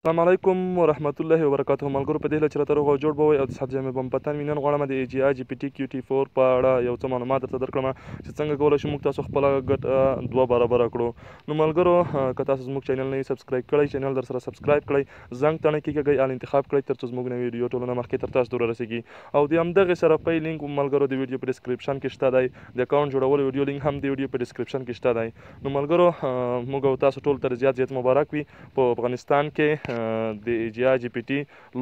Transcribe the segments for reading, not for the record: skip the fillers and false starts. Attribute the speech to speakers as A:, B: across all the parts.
A: السلام علیکم ورحمت الله وبرکاته. ملګرو په دې هیله چې راته روغ او جوړ به وئ او د صحت جامې به مو په تن وي. نن غواړم د AGI GPT QT4 په اړه یو څه معلومات درته درکړم چې څنګه کولی شو موږ تاسو خپله ګټه دوه برابره کړو. نو ملګرو که تاسو زموږ چینل نه یې سبسکرایب کړی، چینل در سره سبسکرایب کړئ، زنګ تڼۍ کېږئ، آل انتخاب کړئ تر څو زموږ نوې ویډیو ټولو نه مخکې تر تاسو پورې رسېږي. او د همدغې سره پی لینک ملګرو د ویډیو په ډسکرپشن کې شته دی. د اکاونټ جوړولو ویډیو لینک هم د ویډیو په ډسکرپشن کې شته دی. نو ملګرو موږ او تاسو ټولو ته زیات مبارک وي. په افغانستان کې د AGI GPT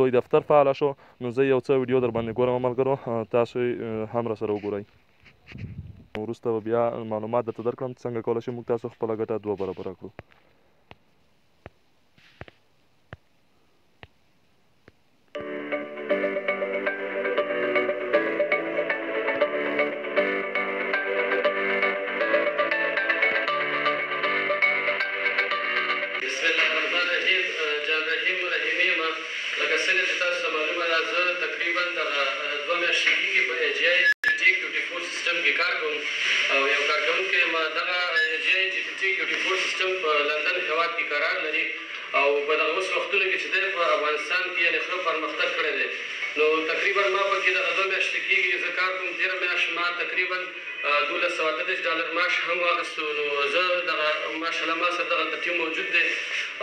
A: لوی دفتر فعال شو. نو زه یو څه ویډیو در باندې ګورم ملګرو، تاسو هم را سره وګورئ. وروسته به بیا معلومات درته درکړم څنګه کولی شو موږ تاسو خپله ګټه دوه برابره کړو.
B: لکه څنګه چې تاسو ته معلومه ده، زه تقریبا دغه 2 میاشتې کېږي په AGI GPT QT4 سیسټم کې کار کوم او یو کارکوونکی یم. دغه AGI GPT QT4 سیسټم په لندن هېواد کې قرار لري او په دغه اوس وختونو کې چې دی په افغانستان کې یعنې ښه پرمختګ کړی دی. نو تقریبا ما پکې دغه 2 میاشتې کېږي زه کار کوم. تېره میاشت ما تقریبا $1238 معاش هم واخیستو. نو زه دغه ماشاءالله ما سره دغلته ټیم موجود دی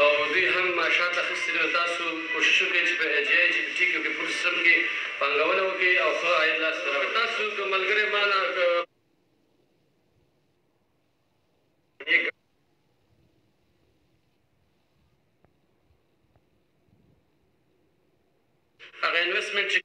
B: او دوی هم معاشات اخیستي دي. نو تاسو کوشش وکړئ چې په AGI GPT QT4 سیسټم کې پانګونه وکړئ او ښه عاید لاسته راوړئ. تاسو که ملګري ما نه هغه انویسټمنټ چې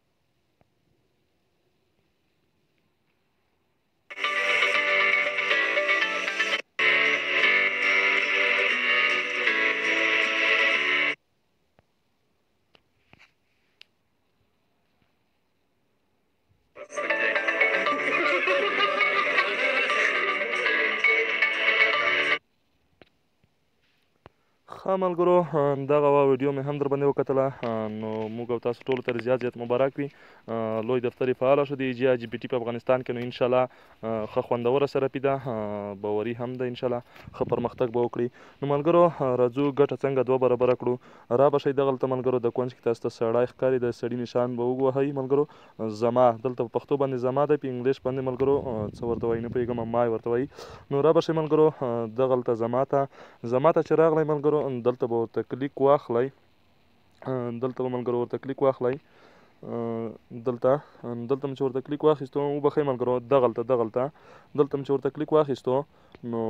A: ښه ملګرو دغه ویډیو مې هم در باندې وکتله. نو موږ او تاسو ټولو ته زیات مبارک وي. لوی دفتر یې فعاله شو د AGI GPT په افغانستان کې. نو انشاءالله ښه خوندوره سرپي ده، باوري هم ده، انشاءالله ښه پرمختګ به وکړي. نو ملګرو راځو ګټه څنګه دوه برابره کړو. را به شئ دغلته ملګرو د کونج کې تاسو ته سړی ښکاري، د سړي نشان به ووهئ ملګرو. زما دلته په پښتو باندې زما دی، په انګلیش باندې ملګرو څه ورته وایي نه پوهېږم، مای ورته وایي. نو را به شئ ملګرو دغلته زما ته چې راغلی ملګرو دلته به ورته کلیک واخلئ. دلته به ملګرو ورته کلیک واخلئ. دلته مې چې ورته کلیک واخیستو وبښئ ملګرو دغلته مې چې ورته کلیک واخیستو نو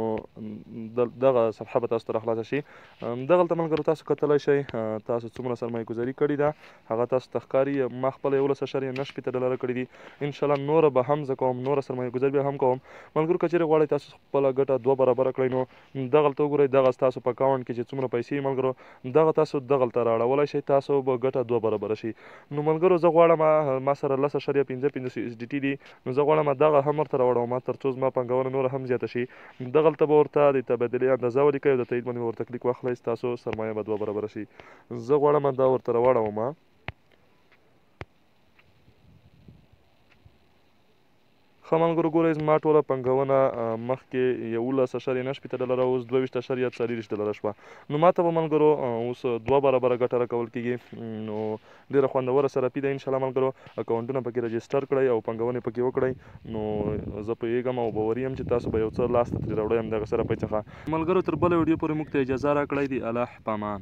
A: دغه صفحه به تاسو ته راخلاصه شي. دغلته ملګرو تاسو کتلی شئ تاسو څومره سرمایه ګذاري کړې ده هغه تاسو ته ښکاري. ما خپله $11.9 کړي دي. انشاءالله نوره به هم زه کوم، نوره سرمایه ګذاري به هم کوم. ملګرو که چېرې غواړئ تاسو خپله ګټه دوه برابره کړئ نو دغلته وګورئ، دغه ستاسو په اکاونټ کې چې څومره پیسې وي ملګرو دغه تاسو دغلته رااړولی شئ، تاسو به ګټه دوه برابره شي. نو ملګرو زه غواړم ما سره 10.55 USDT دي. نو زه غواړم دغه هم ورته راوړم تر څو زما پانګونه نوره هم زیاته شي. دغلته به ورته د تبادلې اندازه ولیکئ او د تایید باندې به ورته کلیک واخلئ، ستاسو سرمایه به دوه برابره شي. زه غواړم دا ورته راواړوم. ښه ملګرو ګورئ زما ټوله پانګونه مخکې $11.9 اوس $22.44 شوه. نو ما ته به ملګرو اوس دوه برابره ګټه راکول کېږي. نو ډېره خوندوره سرپي ده. انشاءالله ملګرو اکاونټونه پکې رجسټر کړئ او پانګونې پکې وکړئ. نو زه پوهېږم او باوري یم چې تاسو به یو څه لاسته ترې راوړئ همدغه سرپۍ څخه. ملګرو تر بله ویډیو پورې موږ ته اجازه راکړئ. د الله په امان.